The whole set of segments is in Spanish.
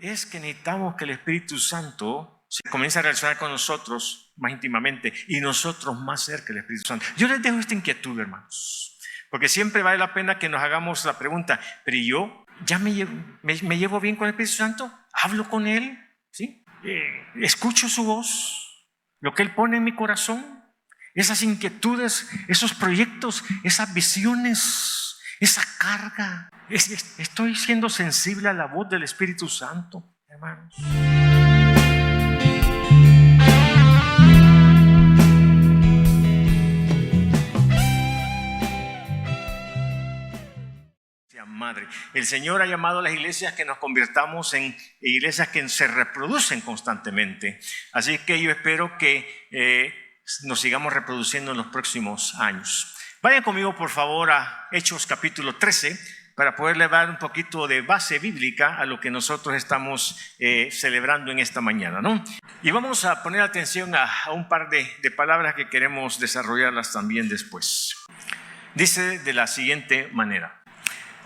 es que necesitamos que el Espíritu Santo se comience a relacionar con nosotros más íntimamente y nosotros más cerca del Espíritu Santo. Yo les dejo esta inquietud, hermanos, porque siempre vale la pena que nos hagamos la pregunta, pero yo ya me llevo bien con el Espíritu Santo, hablo con Él, ¿sí? Escucho su voz, lo que Él pone en mi corazón, esas inquietudes, esos proyectos, esas visiones, esa carga. Estoy siendo sensible a la voz del Espíritu Santo, hermanos. Madre, el Señor ha llamado a las iglesias que nos convirtamos en iglesias que se reproducen constantemente. Así que yo espero que nos sigamos reproduciendo en los próximos años. Vayan conmigo, por favor, a Hechos capítulo 13 para poderle dar un poquito de base bíblica a lo que nosotros estamos celebrando en esta mañana, ¿no? Y vamos a poner atención a un par de palabras que queremos desarrollarlas también después. Dice de la siguiente manera: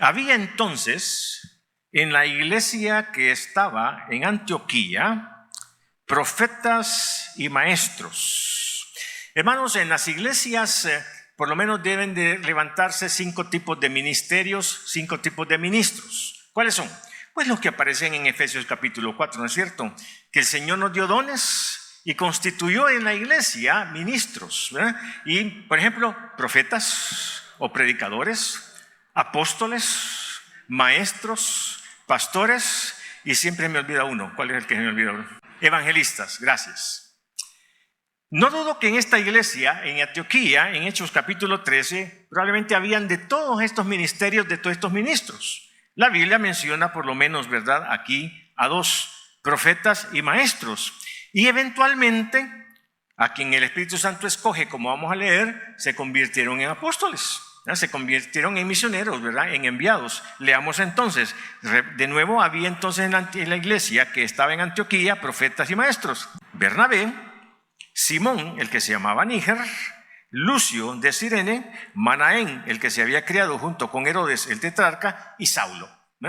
había entonces en la iglesia que estaba en Antioquía profetas y maestros. Hermanos, en las iglesias por lo menos deben de levantarse 5 tipos de ministerios, 5 tipos de ministros. ¿Cuáles son? Pues los que aparecen en Efesios capítulo 4, ¿no es cierto? Que el Señor nos dio dones y constituyó en la iglesia ministros, ¿verdad? Y, por ejemplo, profetas o predicadores, apóstoles, maestros, pastores, y siempre me olvida uno. ¿Cuál es el que me olvida uno? Evangelistas, gracias. No dudo que en esta iglesia, en Antioquía, en Hechos capítulo 13, probablemente habían de todos estos ministerios, de todos estos ministros. La Biblia menciona por lo menos, ¿verdad?, aquí a 2 profetas y maestros. Y eventualmente, a quien el Espíritu Santo escoge, como vamos a leer, se convirtieron en apóstoles. Se convirtieron en misioneros, ¿verdad?, en enviados. Leamos entonces, de nuevo había entonces en la iglesia que estaba en Antioquía profetas y maestros: Bernabé, Simón, el que se llamaba Níger, Lucio de Cirene, Manaén, el que se había criado junto con Herodes el tetrarca, y Saulo.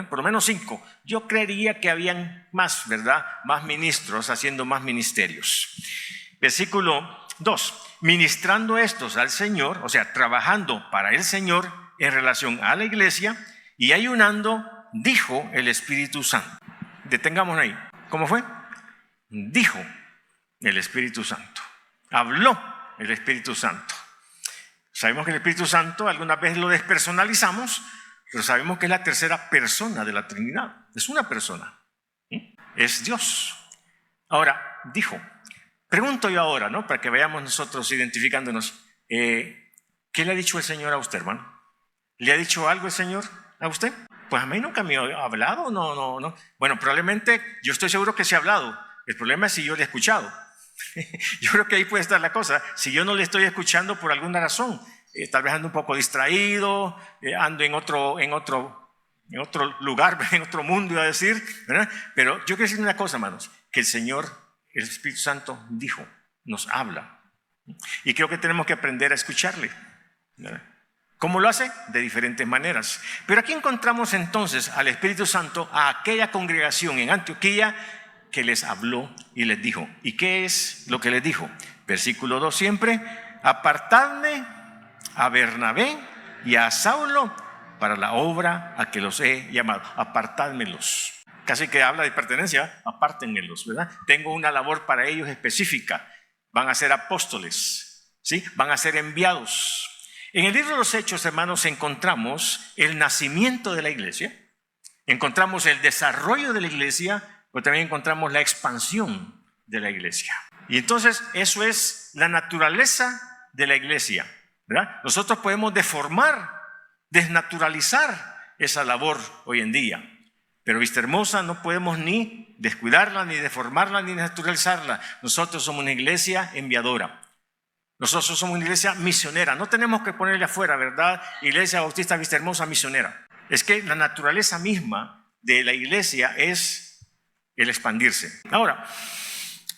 Por lo menos 5. Yo creería que habían más, ¿verdad?, más ministros haciendo más ministerios. Versículo 2. Ministrando estos al Señor, o sea, trabajando para el Señor en relación a la iglesia, y ayunando, dijo el Espíritu Santo. Detengámonos ahí. ¿Cómo fue? Dijo el Espíritu Santo. Habló el Espíritu Santo. Sabemos que el Espíritu Santo algunas veces lo despersonalizamos, pero sabemos que es la tercera persona de la Trinidad. Es una persona. Es Dios. Ahora, dijo. Pregunto yo ahora, ¿no?, para que vayamos nosotros identificándonos, ¿qué le ha dicho el Señor a usted, hermano? ¿Le ha dicho algo el Señor a usted? Pues a mí nunca me ha hablado, no. Bueno, probablemente yo estoy seguro que se ha hablado. El problema es si yo le he escuchado. Yo creo que ahí puede estar la cosa. Si yo no le estoy escuchando por alguna razón, tal vez ando un poco distraído, ando en otro lugar, en otro mundo, iba a decir, ¿verdad? Pero yo quiero decir una cosa, hermanos, que el Señor, el Espíritu Santo, dijo, nos habla. Y creo que tenemos que aprender a escucharle, ¿verdad? ¿Cómo lo hace? De diferentes maneras. Pero aquí encontramos entonces al Espíritu Santo, a aquella congregación en Antioquía, que les habló y les dijo. ¿Y qué es lo que les dijo? Versículo 2 siempre: apartadme a Bernabé y a Saulo para la obra a que los he llamado. Apartádmelos. Casi que habla de pertenencia. Apártenmelos, ¿verdad? Tengo una labor para ellos específica. Van a ser apóstoles, ¿sí? Van a ser enviados. En el libro de los Hechos, hermanos, encontramos el nacimiento de la iglesia, encontramos el desarrollo de la iglesia, pero también encontramos la expansión de la iglesia. Y entonces eso es la naturaleza de la iglesia, ¿verdad? Nosotros podemos deformar, desnaturalizar esa labor hoy en día, pero Vista Hermosa no podemos ni descuidarla, ni deformarla, ni desnaturalizarla. Nosotros somos una iglesia enviadora. Nosotros somos una iglesia misionera. No tenemos que ponerle afuera, ¿verdad? Iglesia Bautista Vista Hermosa misionera. Es que la naturaleza misma de la iglesia es el expandirse. Ahora,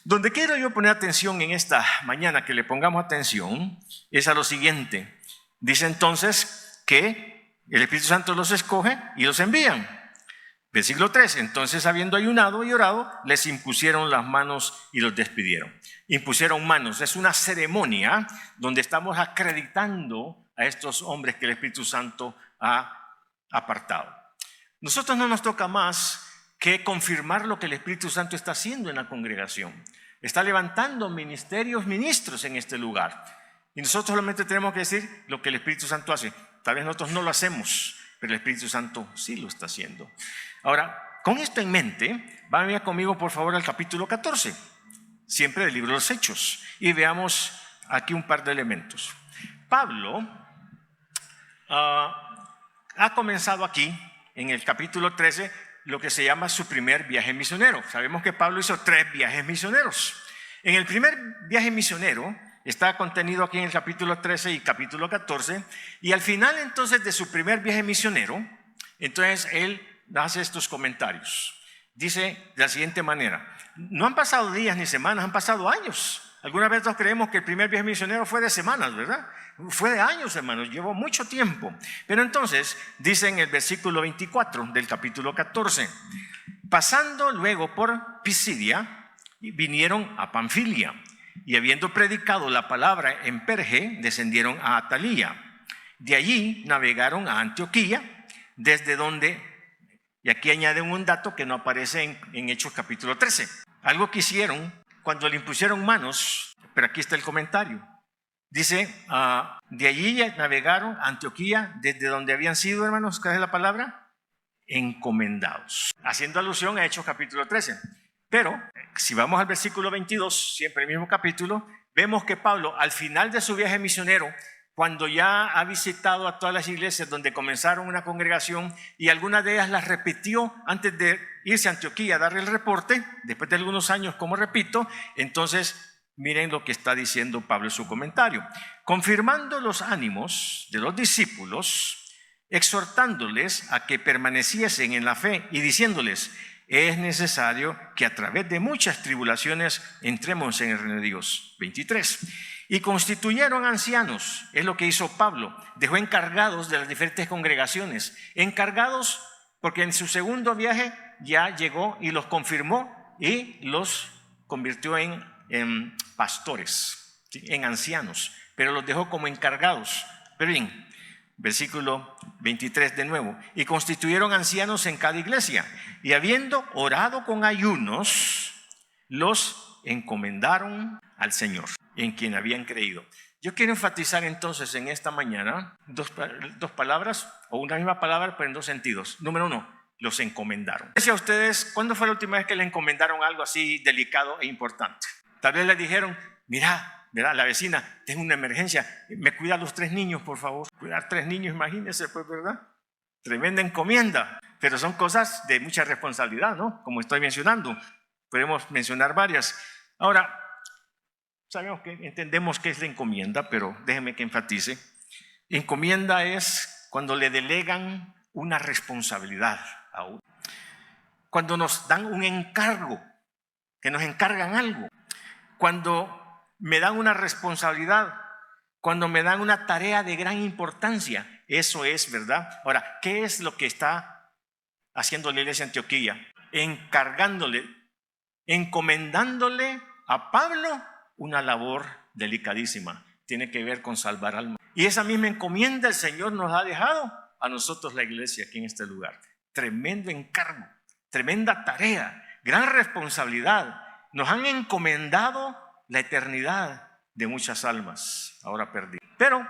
donde quiero yo poner atención en esta mañana, que le pongamos atención, es a lo siguiente. Dice entonces que el Espíritu Santo los escoge y los envían. Versículo 3, entonces habiendo ayunado y orado, les impusieron las manos y los despidieron. Impusieron manos, es una ceremonia donde estamos acreditando a estos hombres que el Espíritu Santo ha apartado. Nosotros no nos toca más que confirmar lo que el Espíritu Santo está haciendo en la congregación. Está levantando ministros en este lugar. Y nosotros solamente tenemos que decir lo que el Espíritu Santo hace. Tal vez nosotros no lo hacemos, pero el Espíritu Santo sí lo está haciendo. Ahora, con esto en mente, vayan conmigo por favor al capítulo 14, siempre del libro de los Hechos, y veamos aquí un par de elementos. Pablo ha comenzado aquí, en el capítulo 13, lo que se llama su primer viaje misionero. Sabemos que Pablo hizo 3 viajes misioneros. En el primer viaje misionero está contenido aquí en el capítulo 13 y capítulo 14, y al final entonces de su primer viaje misionero, entonces él hace estos comentarios. Dice de la siguiente manera: no han pasado días ni semanas, han pasado años. Algunas veces nos creemos que el primer viaje misionero fue de semanas, ¿verdad? Fue de años, hermanos, llevó mucho tiempo. Pero entonces dice en el versículo 24 del capítulo 14: pasando luego por Pisidia, vinieron a Panfilia, y habiendo predicado la palabra en Perge, descendieron a Atalía. De allí navegaron a Antioquía, desde donde, y aquí añaden un dato que no aparece en Hechos capítulo 13, algo que hicieron cuando le impusieron manos, pero aquí está el comentario. Dice, de allí navegaron a Antioquía, desde donde habían sido, hermanos, ¿qué es la palabra? Encomendados, haciendo alusión a Hechos capítulo 13. Pero si vamos al versículo 22, siempre el mismo capítulo, vemos que Pablo al final de su viaje misionero, cuando ya ha visitado a todas las iglesias donde comenzaron una congregación y algunas de ellas las repitió antes de irse a Antioquía a darle el reporte, después de algunos años, como repito, entonces miren lo que está diciendo Pablo en su comentario. Confirmando los ánimos de los discípulos, exhortándoles a que permaneciesen en la fe y diciéndoles: es necesario que a través de muchas tribulaciones entremos en el reino de Dios. 23. Y constituyeron ancianos, es lo que hizo Pablo, dejó encargados de las diferentes congregaciones, encargados porque en su segundo viaje ya llegó y los confirmó y los convirtió en pastores, ¿sí? En ancianos, pero los dejó como encargados. Pero bien, versículo 23 de nuevo: y constituyeron ancianos en cada iglesia, y habiendo orado con ayunos, los encomendaron al Señor, en quien habían creído. Yo quiero enfatizar entonces en esta mañana dos palabras, o una misma palabra, pero en dos sentidos. Número 1, los encomendaron. Decía a ustedes, ¿cuándo fue la última vez que le encomendaron algo así delicado e importante? Tal vez le dijeron: mira, ¿verdad? La vecina, tengo una emergencia, me cuida a los 3 niños, por favor. Cuidar 3 niños, imagínense, pues, ¿verdad? Tremenda encomienda, pero son cosas de mucha responsabilidad, ¿no? Como estoy mencionando, podemos mencionar varias. Ahora, sabemos que entendemos qué es la encomienda, pero déjenme que enfatice. Encomienda es cuando le delegan una responsabilidad a uno. Cuando nos dan un encargo, que nos encargan algo. Cuando me dan una responsabilidad, cuando me dan una tarea de gran importancia, eso es, ¿verdad? Ahora, ¿qué es lo que está haciendo la iglesia de Antioquía? Encargándole, encomendándole a Pablo una labor delicadísima. Tiene que ver con salvar almas. Y esa misma encomienda el Señor nos ha dejado a nosotros, la iglesia, aquí en este lugar. Tremendo encargo, tremenda tarea, gran responsabilidad. Nos han encomendado la eternidad de muchas almas ahora perdidas. Pero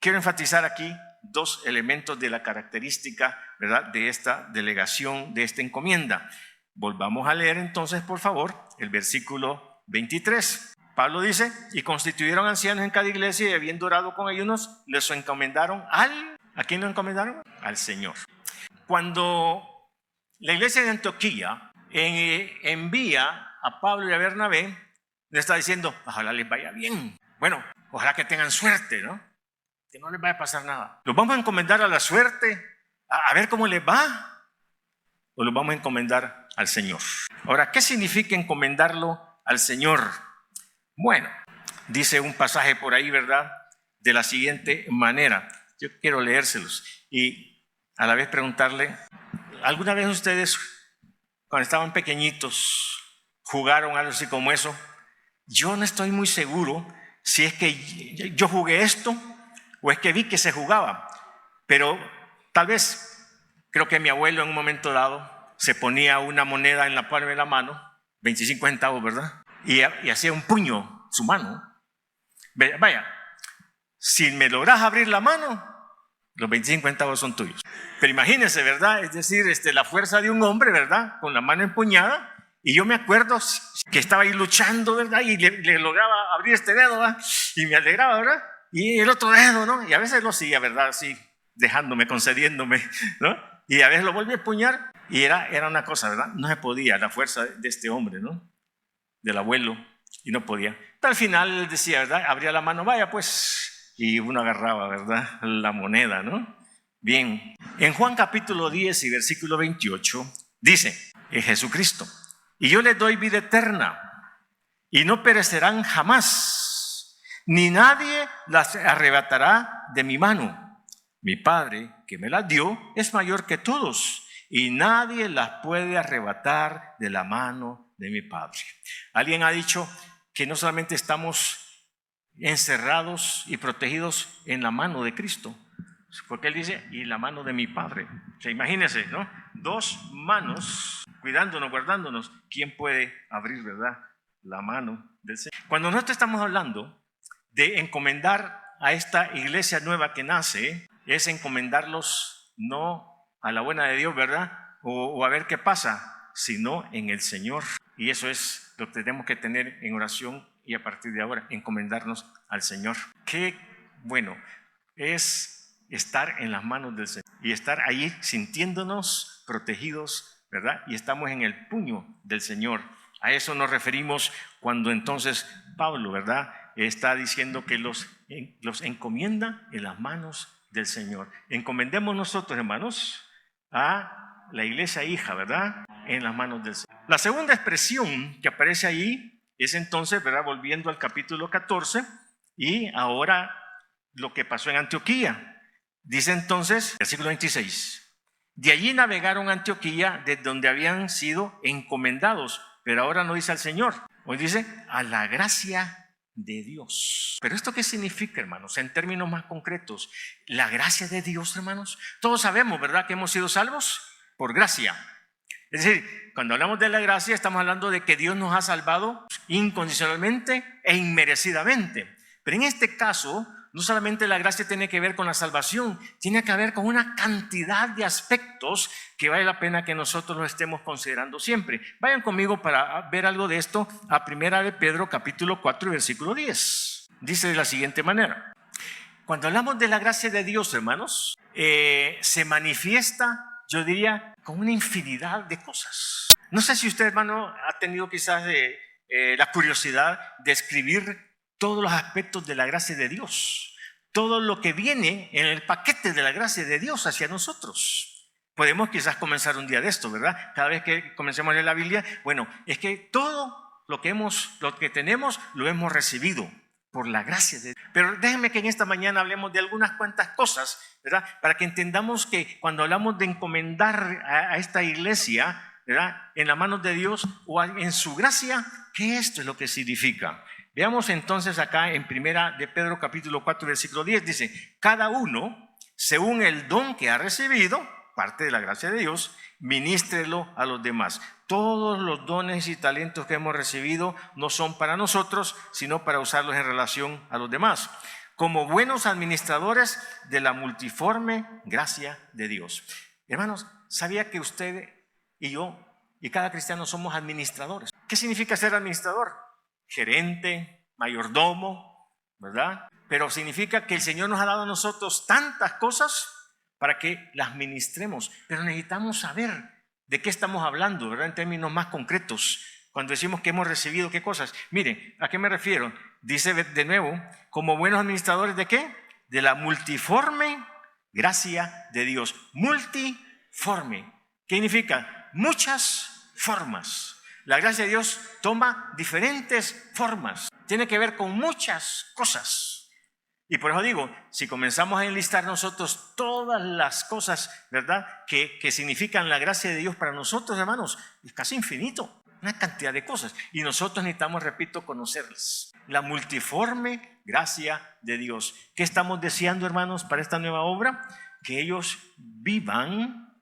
quiero enfatizar aquí 2 elementos de la característica, ¿verdad?, de esta delegación, de esta encomienda. Volvamos a leer entonces, por favor, el versículo 23. Pablo dice: y constituyeron ancianos en cada iglesia, y habiendo orado con ayunos, les encomendaron ¿a quién lo encomendaron? Al Señor. Cuando la iglesia de Antioquía envía a Pablo y a Bernabé, le está diciendo: ojalá les vaya bien. Bueno, ojalá que tengan suerte, ¿no? Que no les vaya a pasar nada. ¿Los vamos a encomendar a la suerte? A ver cómo les va. ¿O los vamos a encomendar al Señor? Ahora, ¿qué significa encomendarlo al Señor? Bueno, dice un pasaje por ahí, ¿verdad?, de la siguiente manera. Yo quiero leérselos y a la vez preguntarle ¿Alguna vez ustedes, cuando estaban pequeñitos, jugaron algo así como eso? Yo no estoy muy seguro si es que yo jugué esto o es que vi que se jugaba, pero tal vez creo que mi abuelo en un momento dado se ponía una moneda en la palma de la mano, 25 centavos, ¿verdad? Y hacía un puño, su mano. Vaya, si me logras abrir la mano, los 25 centavos son tuyos. Pero imagínense, ¿verdad? Es decir, la fuerza de un hombre, ¿verdad? Con la mano empuñada. Y yo me acuerdo que estaba ahí luchando, ¿verdad? Y le lograba abrir este dedo, ¿verdad? Y me alegraba, ¿verdad? Y el otro dedo, ¿no? Y a veces lo hacía, ¿verdad? Así, dejándome, concediéndome, ¿no? Y a veces lo volví a empuñar. Y era una cosa, ¿verdad? No se podía, la fuerza de este hombre, ¿no? Del abuelo. Y no podía. Pero al final él decía, ¿verdad? Abría la mano, vaya pues. Y uno agarraba, ¿verdad? La moneda, ¿no? Bien. En Juan capítulo 10 y versículo 28 dice, es Jesucristo. Y yo les doy vida eterna, y no perecerán jamás, ni nadie las arrebatará de mi mano. Mi Padre, que me las dio, es mayor que todos, y nadie las puede arrebatar de la mano de mi Padre. Alguien ha dicho que no solamente estamos encerrados y protegidos en la mano de Cristo, porque Él dice, y la mano de mi Padre. O sea, imagínense, ¿no? Dos manos cuidándonos, guardándonos. ¿Quién puede abrir, verdad, la mano del Señor? Cuando nosotros estamos hablando de encomendar a esta iglesia nueva que nace, es encomendarlos no a la buena de Dios, ¿verdad? O a ver qué pasa, sino en el Señor. Y eso es lo que tenemos que tener en oración y a partir de ahora, encomendarnos al Señor. Qué bueno es estar en las manos del Señor y estar ahí sintiéndonos protegidos, ¿verdad? Y estamos en el puño del Señor. A eso nos referimos cuando entonces Pablo, ¿verdad? Está diciendo que los encomienda en las manos del Señor. Encomendemos nosotros, hermanos, a la iglesia hija, ¿verdad? En las manos del Señor. La segunda expresión que aparece ahí es entonces, ¿verdad? Volviendo al capítulo 14 y ahora lo que pasó en Antioquía. Dice entonces, versículo 26, de allí navegaron a Antioquía, de donde habían sido encomendados, pero ahora no dice al Señor, hoy dice a la gracia de Dios. ¿Pero esto qué significa, hermanos? En términos más concretos, la gracia de Dios, hermanos. Todos sabemos, ¿verdad?, que hemos sido salvos por gracia. Es decir, cuando hablamos de la gracia, estamos hablando de que Dios nos ha salvado incondicionalmente e inmerecidamente. Pero en este caso, no solamente la gracia tiene que ver con la salvación, tiene que ver con una cantidad de aspectos que vale la pena que nosotros lo estemos considerando siempre. Vayan conmigo para ver algo de esto a 1 de Pedro capítulo 4 versículo 10. Dice de la siguiente manera, cuando hablamos de la gracia de Dios, hermanos, se manifiesta, yo diría, con una infinidad de cosas. No sé si usted, hermano, ha tenido quizás la curiosidad de escribir todos los aspectos de la gracia de Dios, todo lo que viene en el paquete de la gracia de Dios hacia nosotros. Podemos quizás comenzar un día de esto, ¿verdad? Cada vez que comencemos a leer la Biblia, bueno, es que todo lo que tenemos lo hemos recibido por la gracia de Dios. Pero déjenme que en esta mañana hablemos de algunas cuantas cosas, ¿verdad? Para que entendamos que cuando hablamos de encomendar a esta iglesia, ¿verdad?, en las manos de Dios o en su gracia, ¿qué esto es lo que significa? Veamos entonces acá en 1 de Pedro capítulo 4 versículo 10, dice, cada uno según el don que ha recibido, parte de la gracia de Dios, ministrelo a los demás. Todos los dones y talentos que hemos recibido no son para nosotros, sino para usarlos en relación a los demás, como buenos administradores de la multiforme gracia de Dios. Hermanos, ¿sabía que usted y yo y cada cristiano somos administradores? ¿Qué significa ser administrador? Gerente, mayordomo, ¿verdad? Pero significa que el Señor nos ha dado a nosotros tantas cosas para que las ministremos, pero necesitamos saber de qué estamos hablando, ¿verdad? En términos más concretos, cuando decimos que hemos recibido qué cosas. Miren, ¿a qué me refiero? Dice de nuevo, como buenos administradores ¿de qué? De la multiforme gracia de Dios. Multiforme, ¿qué significa? Muchas formas. La gracia de Dios toma diferentes formas, tiene que ver con muchas cosas. Y por eso digo, si comenzamos a enlistar nosotros todas las cosas, ¿verdad?, que significan la gracia de Dios para nosotros, hermanos, es casi infinito, una cantidad de cosas. Y nosotros necesitamos, repito, conocerlas. La multiforme gracia de Dios. ¿Qué estamos deseando, hermanos, para esta nueva obra? Que ellos vivan,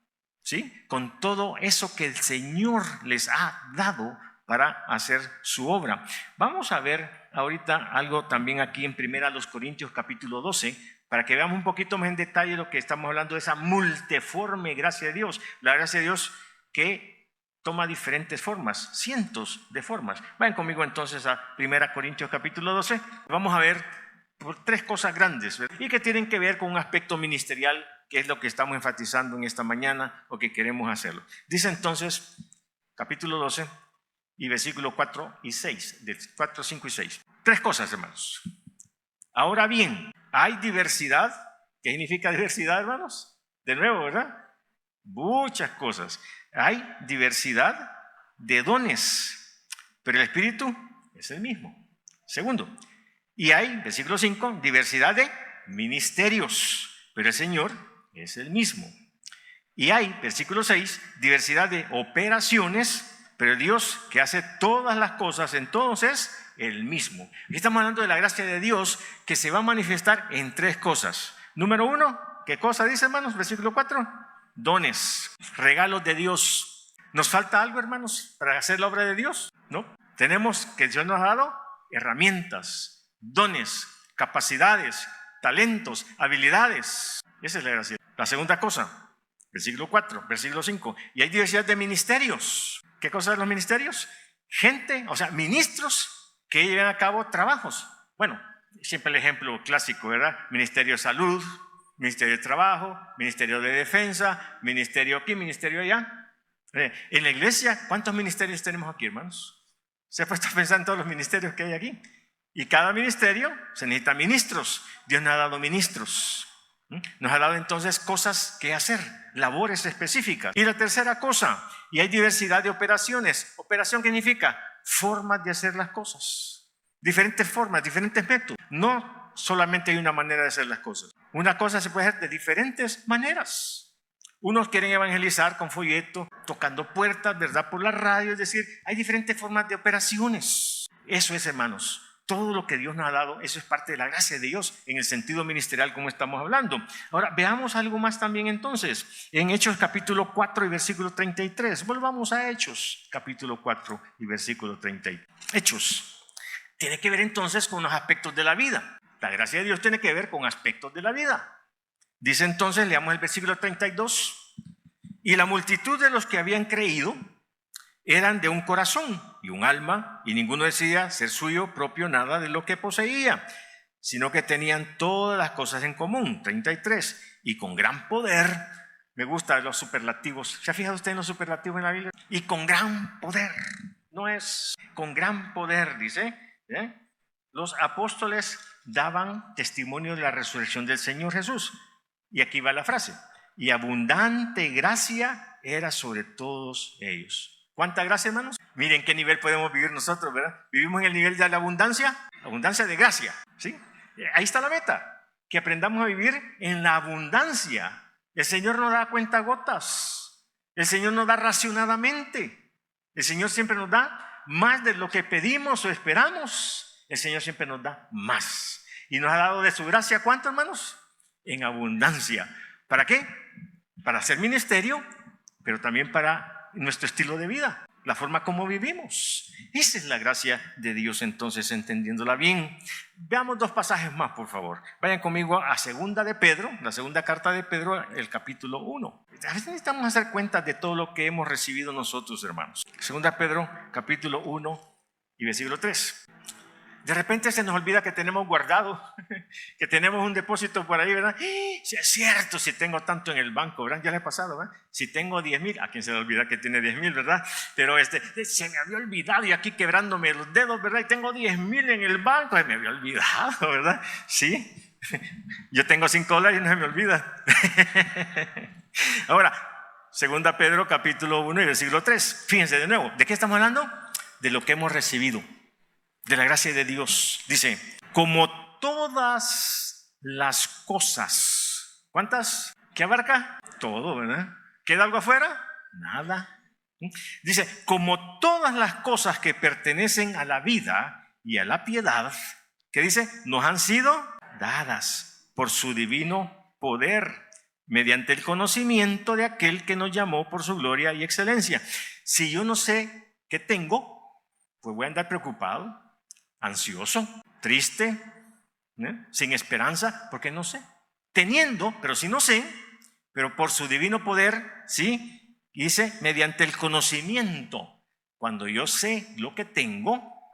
¿sí?, con todo eso que el Señor les ha dado para hacer su obra. Vamos a ver ahorita algo también aquí en 1 Corintios capítulo 12, para que veamos un poquito más en detalle lo que estamos hablando de esa multiforme gracia de Dios. La gracia de Dios que toma diferentes formas, cientos de formas. Vayan conmigo entonces a 1 Corintios capítulo 12. Vamos a ver por tres cosas grandes, ¿verdad?, y que tienen que ver con un aspecto ministerial, que es lo que estamos enfatizando en esta mañana o que queremos hacerlo. Dice entonces, capítulo 12, y versículos 4 y 6, de 4, 5 y 6. Tres cosas, hermanos. Ahora bien, hay diversidad. ¿Qué significa diversidad, hermanos? De nuevo, ¿verdad? Muchas cosas. Hay diversidad de dones, pero el Espíritu es el mismo. Segundo, y hay, versículo 5, diversidad de ministerios, pero el Señor es el mismo. Y hay, versículo 6, diversidad de operaciones, pero Dios que hace todas las cosas en todos es el mismo. Aquí estamos hablando de la gracia de Dios que se va a manifestar en tres cosas. Número uno, ¿qué cosa dice, hermanos? Versículo 4, dones, regalos de Dios. ¿Nos falta algo, hermanos, para hacer la obra de Dios? ¿No? Tenemos que Dios nos ha dado herramientas, dones, capacidades, talentos, habilidades. Esa es la gracia. La segunda cosa, versículo 4, versículo 5, y hay diversidad de ministerios. ¿Qué cosa son los ministerios? Gente, o sea, ministros que llevan a cabo trabajos. Bueno, siempre el ejemplo clásico, ¿verdad? Ministerio de Salud, Ministerio de Trabajo, Ministerio de Defensa, Ministerio aquí, Ministerio allá. En la iglesia, ¿cuántos ministerios tenemos aquí, hermanos? ¿Se ha puesto a pensar en todos los ministerios que hay aquí? Y cada ministerio se necesita ministros. Dios nos ha dado ministros. Nos ha dado entonces cosas que hacer, labores específicas. Y la tercera cosa, y hay diversidad de operaciones. ¿Operación qué significa? Formas de hacer las cosas. Diferentes formas, diferentes métodos. No solamente hay una manera de hacer las cosas. Una cosa se puede hacer de diferentes maneras. Unos quieren evangelizar con folleto, tocando puertas, ¿verdad?, por la radio. Es decir, hay diferentes formas de operaciones. Eso es, hermanos. Todo lo que Dios nos ha dado, eso es parte de la gracia de Dios en el sentido ministerial como estamos hablando. Ahora, veamos algo más también entonces. En Hechos capítulo 4 y versículo 33. Volvamos a Hechos capítulo 4 y versículo 33. Hechos. Tiene que ver entonces con los aspectos de la vida. La gracia de Dios tiene que ver con aspectos de la vida. Dice entonces, leamos el versículo 32. Y la multitud de los que habían creído eran de un corazón y un alma, y ninguno decía ser suyo propio nada de lo que poseía, sino que tenían todas las cosas en común. 33. Y con gran poder, me gustan los superlativos. ¿Se ha fijado usted en los superlativos en la Biblia? Y con gran poder, no es con gran poder, dice, los apóstoles daban testimonio de la resurrección del Señor Jesús. Y aquí va la frase: y abundante gracia era sobre todos ellos. ¿Cuánta gracia, hermanos? Miren qué nivel podemos vivir nosotros, ¿verdad? Vivimos en el nivel de la abundancia de gracia, ¿sí? Ahí está la meta, que aprendamos a vivir en la abundancia. El Señor no da cuentagotas, el Señor nos da racionadamente, el Señor siempre nos da más de lo que pedimos o esperamos. El Señor siempre nos da más. Y nos ha dado de su gracia, ¿cuánto, hermanos? En abundancia. ¿Para qué? Para hacer ministerio, pero también para nuestro estilo de vida, la forma como vivimos. Esa es la gracia de Dios, entonces, entendiéndola bien. Veamos dos pasajes más, por favor. Vayan conmigo a segunda de Pedro, la segunda carta de Pedro, el capítulo 1. A veces necesitamos hacer cuenta de todo lo que hemos recibido nosotros, hermanos. Segunda de Pedro, capítulo 1 y versículo 3. De repente se nos olvida que tenemos guardado, que tenemos un depósito por ahí, ¿verdad? Si es cierto, si tengo tanto en el banco, ¿verdad? Ya le ha pasado, ¿verdad? Si tengo 10,000, ¿a quién se le olvida que tiene 10,000, verdad? Pero se me había olvidado, y aquí quebrándome los dedos, ¿verdad? Y tengo 10,000 en el banco, me había olvidado, ¿verdad? Sí, yo tengo $5 y no se me olvida. Ahora, segunda Pedro, capítulo 1 y versículo 3. Fíjense de nuevo, ¿de qué estamos hablando? De lo que hemos recibido, de la gracia de Dios. Dice, como todas las cosas. ¿Cuántas? ¿Qué abarca? Todo, ¿verdad? ¿Queda algo afuera? Nada. Dice, como todas las cosas que pertenecen a la vida y a la piedad, ¿qué dice? Nos han sido dadas por su divino poder, mediante el conocimiento de aquel que nos llamó por su gloria y excelencia. Si yo no sé qué tengo, pues voy a andar preocupado, ansioso, triste, sin esperanza, porque no sé. Teniendo, pero si no sé, pero por su divino poder, ¿sí? Dice, mediante el conocimiento. Cuando yo sé lo que tengo,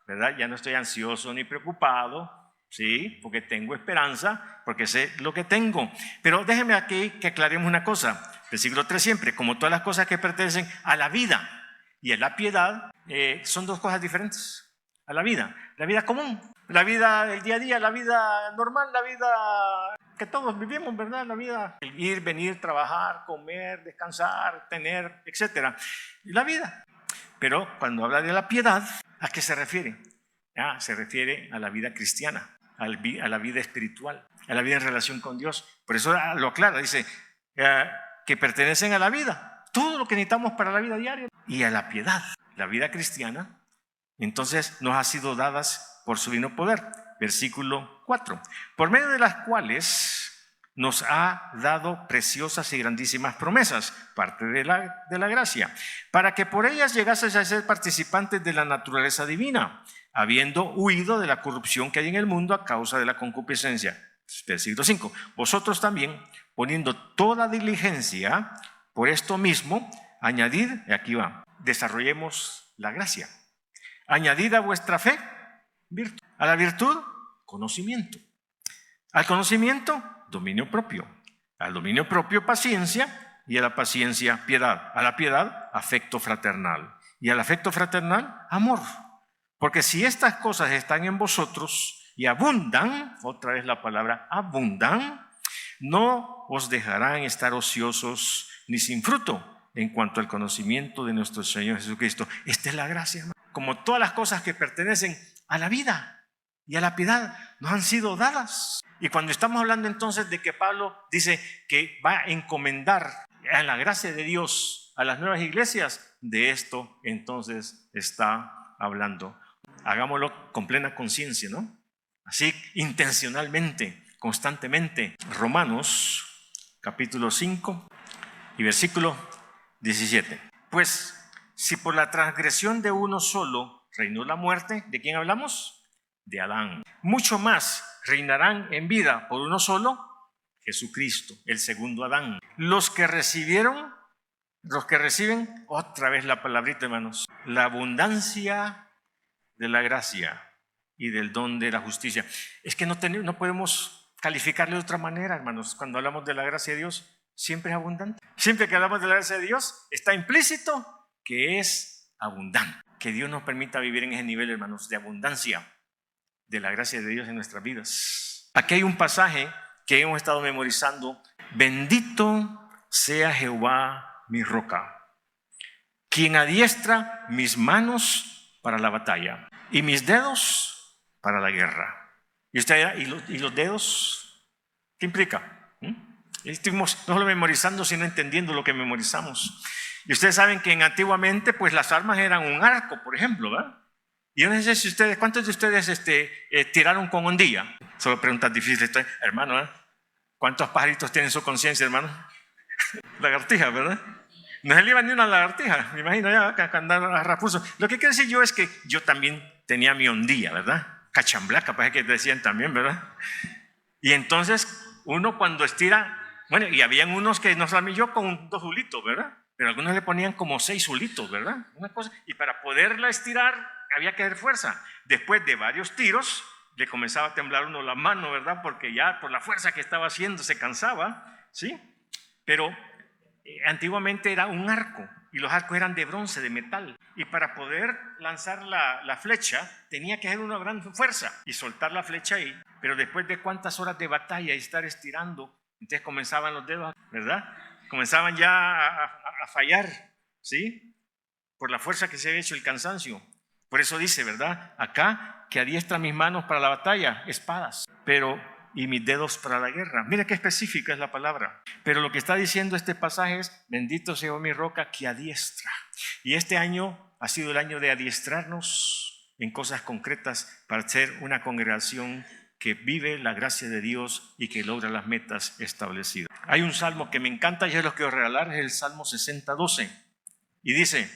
¿verdad? Ya no estoy ansioso ni preocupado, ¿sí? Porque tengo esperanza, porque sé lo que tengo. Pero déjeme aquí que aclaremos una cosa. Versículo 3 siempre, como todas las cosas que pertenecen a la vida y a la piedad, son dos cosas diferentes. A la vida común, la vida del día a día, la vida normal, la vida que todos vivimos, ¿verdad? La vida, el ir, venir, trabajar, comer, descansar, tener, etc. La vida. Pero cuando habla de la piedad, ¿a qué se refiere? Se refiere a la vida cristiana, a la vida espiritual, a la vida en relación con Dios. Por eso lo aclara, dice que pertenecen a la vida, todo lo que necesitamos para la vida diaria y a la piedad, la vida cristiana. Entonces nos ha sido dadas por su divino poder. Versículo 4. Por medio de las cuales nos ha dado preciosas y grandísimas promesas, parte de la gracia, para que por ellas llegases a ser participantes de la naturaleza divina, habiendo huido de la corrupción que hay en el mundo a causa de la concupiscencia. Versículo 5. Vosotros también, poniendo toda diligencia por esto mismo, añadid, y aquí va, desarrollemos la gracia. Añadid a vuestra fe virtud, a la virtud conocimiento, al conocimiento dominio propio, al dominio propio paciencia y a la paciencia piedad, a la piedad afecto fraternal y al afecto fraternal amor. Porque si estas cosas están en vosotros y abundan, otra vez la palabra abundan, no os dejarán estar ociosos ni sin fruto en cuanto al conocimiento de nuestro Señor Jesucristo. Esta es la gracia, hermano. Como todas las cosas que pertenecen a la vida y a la piedad nos han sido dadas. Y cuando estamos hablando entonces de que Pablo dice que va a encomendar a la gracia de Dios a las nuevas iglesias, de esto entonces está hablando. Hagámoslo con plena conciencia, ¿no? Así intencionalmente, constantemente. Romanos capítulo 5 y versículo 17. Pues si por la transgresión de uno solo reinó la muerte, ¿de quién hablamos? De Adán. Mucho más reinarán en vida por uno solo, Jesucristo, el segundo Adán. Los que reciben, otra vez la palabrita, hermanos, la abundancia de la gracia y del don de la justicia. Es que no podemos calificarle de otra manera, hermanos. Cuando hablamos de la gracia de Dios, siempre es abundante. Siempre que hablamos de la gracia de Dios, está implícito que es abundante. Que Dios nos permita vivir en ese nivel, hermanos, de abundancia de la gracia de Dios en nuestras vidas. Aquí hay un pasaje que hemos estado memorizando. Bendito sea Jehová mi roca, quien adiestra mis manos para la batalla y mis dedos para la guerra. ¿Y usted y los dedos? ¿Qué implica? Estuvimos no solo memorizando, sino entendiendo lo que memorizamos. Y ustedes saben que antiguamente pues las armas eran un arco, por ejemplo, ¿verdad? Y yo no sé si ustedes, ¿cuántos de ustedes tiraron con hondilla? Solo preguntas difíciles, hermano, ¿cuántos pajaritos tienen su conciencia, hermano? Lagartija, ¿verdad? No se le iba ni una lagartija, me imagino ya que andaba a raposo. Lo que quiero decir yo es que yo también tenía mi hondilla, ¿verdad? Cachamblaca, parece que decían también, ¿verdad? Y entonces uno cuando estira, bueno, y habían unos que nos ramilló con 2 hulitos, ¿verdad? Pero algunos le ponían como 6 hulitos, ¿verdad? Una cosa, y para poderla estirar había que hacer fuerza. Después de varios tiros le comenzaba a temblar uno la mano, ¿verdad? Porque ya por la fuerza que estaba haciendo se cansaba, ¿sí? Pero antiguamente era un arco y los arcos eran de bronce, de metal. Y para poder lanzar la flecha tenía que hacer una gran fuerza y soltar la flecha ahí. Pero después de cuántas horas de batalla y estar estirando, entonces comenzaban los dedos, ¿verdad? Comenzaban ya a fallar, ¿sí? Por la fuerza que se había hecho, el cansancio. Por eso dice, ¿verdad? Acá que adiestra mis manos para la batalla, espadas. Pero y mis dedos para la guerra. Mira qué específica es la palabra. Pero lo que está diciendo este pasaje es: bendito sea mi roca que adiestra. Y este año ha sido el año de adiestrarnos en cosas concretas para ser una congregación que vive la gracia de Dios y que logra las metas establecidas. Hay un salmo que me encanta y es lo que quiero regalar, es el Salmo 60:12. Y dice: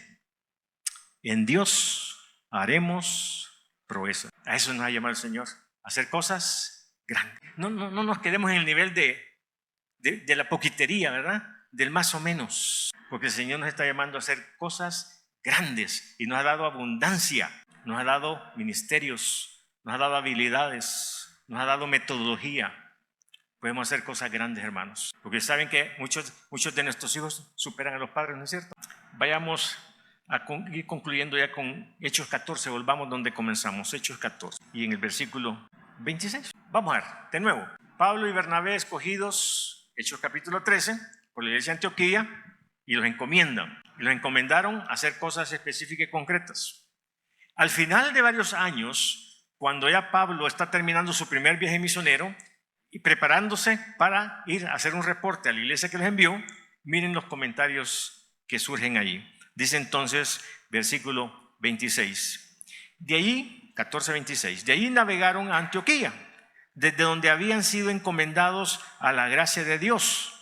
en Dios haremos proeza. A eso nos ha llamado el Señor, a hacer cosas grandes. No nos quedemos en el nivel de la poquitería, ¿verdad? Del más o menos. Porque el Señor nos está llamando a hacer cosas grandes y nos ha dado abundancia, nos ha dado ministerios, nos ha dado habilidades, nos ha dado metodología. Podemos hacer cosas grandes, hermanos. Porque saben que muchos de nuestros hijos superan a los padres, ¿no es cierto? Vayamos a ir concluyendo ya con Hechos 14. Volvamos donde comenzamos, Hechos 14. Y en el versículo 26. Vamos a ver, de nuevo. Pablo y Bernabé escogidos, Hechos capítulo 13, por la iglesia de Antioquía, y los encomiendan. Y los encomendaron a hacer cosas específicas y concretas. Al final de varios años, cuando ya Pablo está terminando su primer viaje misionero y preparándose para ir a hacer un reporte a la iglesia que los envió, miren los comentarios que surgen allí. Dice entonces, versículo 26, de ahí, 14:26, de ahí navegaron a Antioquía, desde donde habían sido encomendados a la gracia de Dios.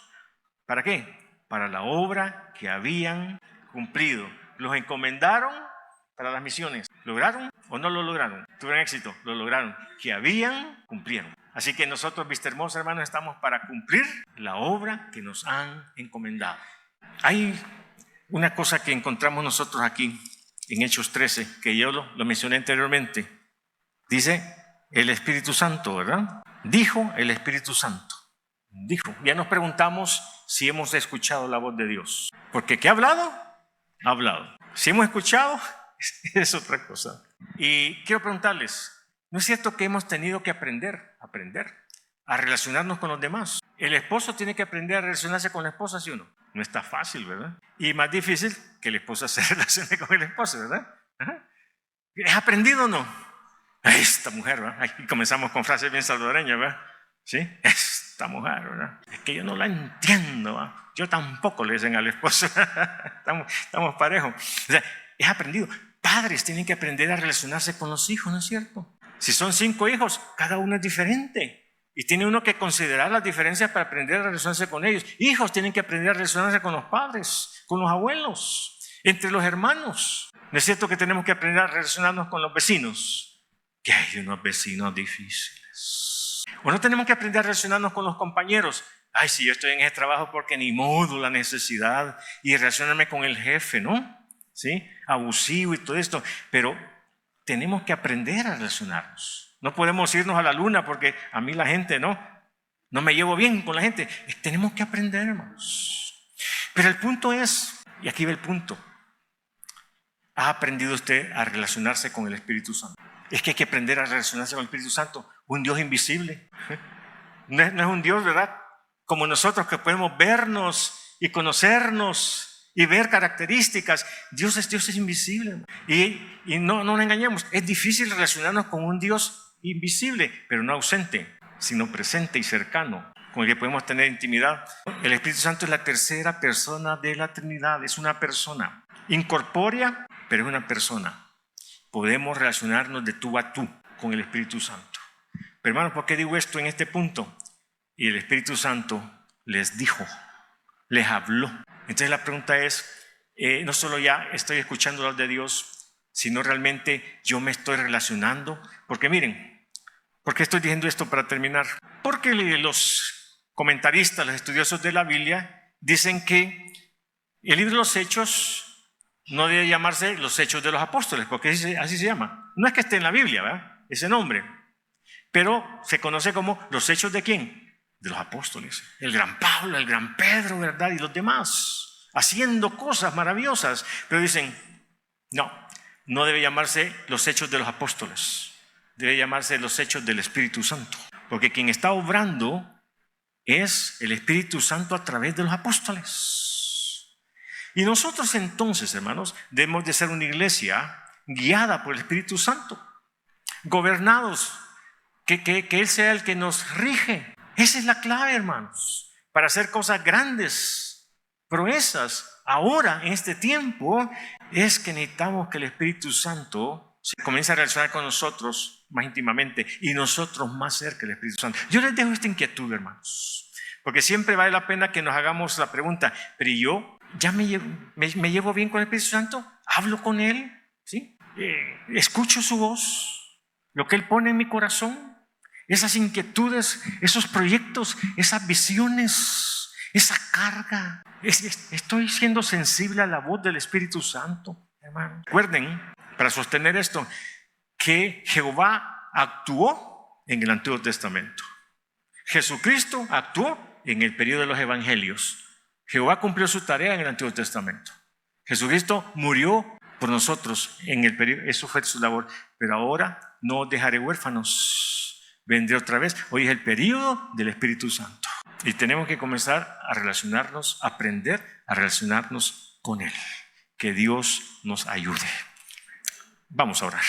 ¿Para qué? Para la obra que habían cumplido. Los encomendaron para las misiones. ¿Lograron o no lo lograron? ¿Tuvieron éxito? Lo lograron. Que habían, cumplieron. Así que nosotros, Vista Hermosa, hermanos, estamos para cumplir la obra que nos han encomendado. Hay una cosa que encontramos nosotros aquí en Hechos 13, que yo lo mencioné anteriormente. Dice el Espíritu Santo, ¿verdad? Dijo el Espíritu Santo. Dijo. Ya nos preguntamos si hemos escuchado la voz de Dios. Porque ¿qué ha hablado? Ha hablado. Si hemos escuchado, es otra cosa. Y quiero preguntarles, ¿no es cierto que hemos tenido que aprender a relacionarnos con los demás? El esposo tiene que aprender a relacionarse con la esposa, ¿sí o no? No está fácil, ¿verdad? Y más difícil que la esposa se relacione con el esposo, ¿verdad? Ajá. ¿Es aprendido o no? Esta mujer, ¿verdad? Y comenzamos con frases bien salvadoreñas, ¿verdad? ¿Sí? Esta mujer, ¿verdad? Es que yo no la entiendo, ¿verdad? Yo tampoco le dicen al esposo. estamos parejos. O sea, es aprendido. Padres tienen que aprender a relacionarse con los hijos, ¿no es cierto? Si son 5 hijos, cada uno es diferente. Y tiene uno que considerar las diferencias para aprender a relacionarse con ellos. Hijos tienen que aprender a relacionarse con los padres, con los abuelos, entre los hermanos. ¿No es cierto que tenemos que aprender a relacionarnos con los vecinos? Que hay unos vecinos difíciles. ¿O no tenemos que aprender a relacionarnos con los compañeros? Ay, si yo estoy en ese trabajo porque ni modo, la necesidad. Y relacionarme con el jefe, ¿no? ¿Sí? Abusivo y todo esto. Pero tenemos que aprender a relacionarnos. No podemos irnos a la luna porque a mí la gente no me llevo bien con la gente. Tenemos que aprender, hermanos. Pero el punto es, y aquí va el punto, ¿ha aprendido usted a relacionarse con el Espíritu Santo? Es que hay que aprender a relacionarse con el Espíritu Santo, un Dios invisible. No es un Dios, ¿verdad? Como nosotros que podemos vernos y conocernos y ver características. Dios es invisible. Y no nos engañemos, es difícil relacionarnos con un Dios invisible, pero no ausente, sino presente y cercano, con el que podemos tener intimidad. El Espíritu Santo es la tercera persona de la Trinidad, es una persona incorpórea, pero es una persona. Podemos relacionarnos de tú a tú con el Espíritu Santo. Pero hermanos, ¿por qué digo esto en este punto? Y el Espíritu Santo les dijo, les habló. Entonces la pregunta es, no solo ya estoy escuchando la voz de Dios, sino realmente yo me estoy relacionando. Porque miren, ¿por qué estoy diciendo esto para terminar? Porque los comentaristas, los estudiosos de la Biblia, dicen que el libro de los Hechos no debe llamarse los Hechos de los Apóstoles, porque así se llama. No es que esté en la Biblia, ¿verdad? Ese nombre. Pero se conoce como los Hechos de ¿quién? De los apóstoles. El gran Pablo, el gran Pedro, ¿verdad? Y los demás, haciendo cosas maravillosas. Pero dicen, no debe llamarse los Hechos de los Apóstoles. Debe llamarse los Hechos del Espíritu Santo. Porque quien está obrando es el Espíritu Santo a través de los apóstoles. Y nosotros entonces, hermanos, debemos de ser una iglesia guiada por el Espíritu Santo, gobernados que Él sea el que nos rige. Esa es la clave, hermanos, para hacer cosas grandes, proezas. Ahora, en este tiempo, es que necesitamos que el Espíritu Santo se comience a relacionar con nosotros más íntimamente y nosotros más cerca del Espíritu Santo. Yo les dejo esta inquietud, hermanos, porque siempre vale la pena que nos hagamos la pregunta, pero yo ya me llevo bien con el Espíritu Santo, hablo con Él, ¿sí? Escucho su voz, lo que Él pone en mi corazón, esas inquietudes, esos proyectos, esas visiones, esa carga. Estoy siendo sensible a la voz del Espíritu Santo, hermano. Recuerden, para sostener esto, que Jehová actuó en el Antiguo Testamento. Jesucristo actuó en el periodo de los evangelios. Jehová cumplió su tarea en el Antiguo Testamento. Jesucristo murió por nosotros en el periodo, eso fue su labor. Pero ahora no os dejaré huérfanos, vendré otra vez. Hoy es el periodo del Espíritu Santo y tenemos que comenzar a relacionarnos, a aprender a relacionarnos con Él. Que Dios nos ayude. Vamos a orar.